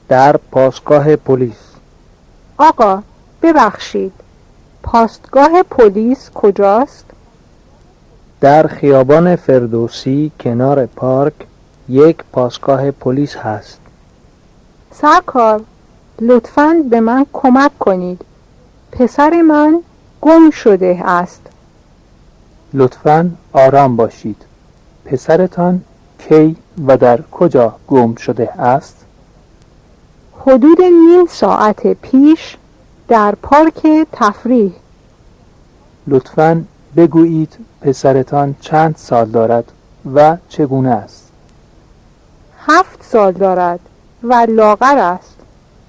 در پاسگاه پلیس. آقا ببخشید، پاسگاه پلیس کجاست؟ در خیابان فردوسی کنار پارک یک پاسگاه پلیس هست. سرکار، لطفاً به من کمک کنید. پسر من گم شده است. لطفاً آرام باشید. پسرتان کی و در کجا گم شده است؟ حدود نیم ساعت پیش در پارک تفریح. لطفاً بگویید پسرتان چند سال دارد و چگونه است؟ 7 سال دارد و لاغر است.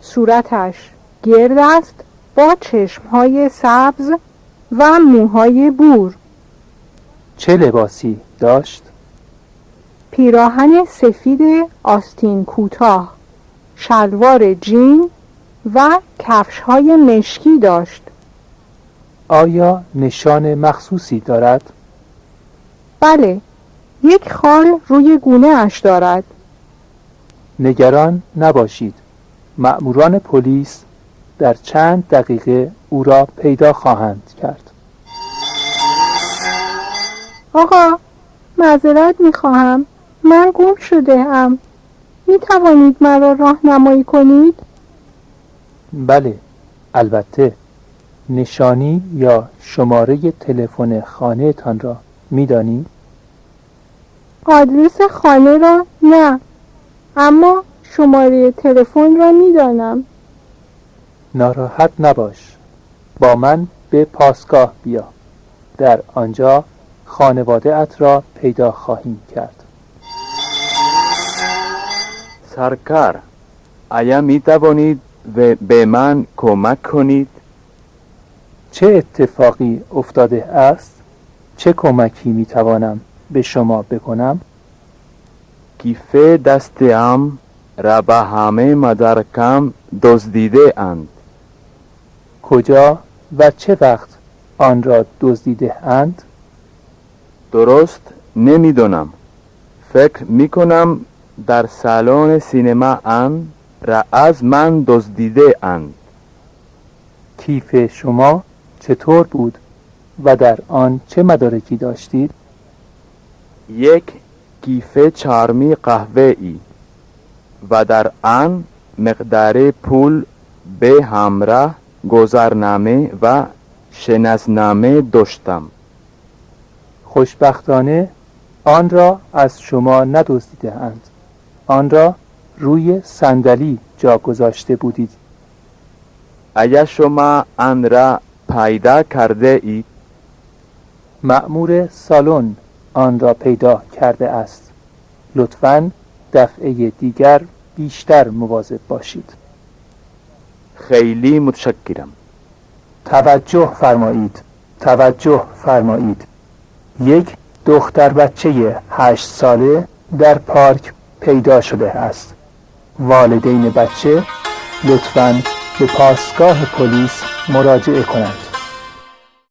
صورتش گرد است با چشمهای سبز و موهای بور. چه لباسی داشت؟ پیراهن سفید آستین کوتاه، شلوار جین و کفش‌های مشکی داشت. آیا نشان مخصوصی دارد؟ بله، یک خال روی گونه اش دارد. نگران نباشید. مأموران پلیس در چند دقیقه او را پیدا خواهند کرد. آقا، معذرت می‌خواهم، من گم شده ام. می توانید مرا راهنمایی کنید؟ بله، البته. نشانی یا شماره تلفن خانه تان را می دانی؟ آدرس خانه را نه، اما شماره تلفن را می دانم. ناراحت نباش. با من به پاسگاه بیا. در آنجا خانواده ات را پیدا خواهیم کرد. سرکار، آیا می توانید به من کمک کنید؟ چه اتفاقی افتاده است؟ چه کمکی می توانم به شما بکنم؟ کیف دستم را به همه مدارکم دزدیده اند. کجا و چه وقت آن را دزدیده اند؟ درست نمیدانم. فکر می کنم در سالن سینما آن را از من دزدیده اند. کیف شما چطور بود و در آن چه مدارکی داشتید؟ یک کیف چرمی قهوه‌ای و در آن مقدار پول به همراه گذرنامه و شناسنامه داشتم. خوشبختانه آن را از شما ندزدیده اند. آن را روی صندلی جا گذاشته بودید. اگر شما آن را پیدا کرده اید؟ مأمور سالن آن را پیدا کرده است. لطفاً دفعه دیگر بیشتر مواظب باشید. خیلی متشکرم. توجه فرمایید. توجه فرمایید. یک دختر بچه 8 ساله در پارک پیدا شده است. والدین بچه لطفاً به پاسگاه پلیس مراجعه کنند.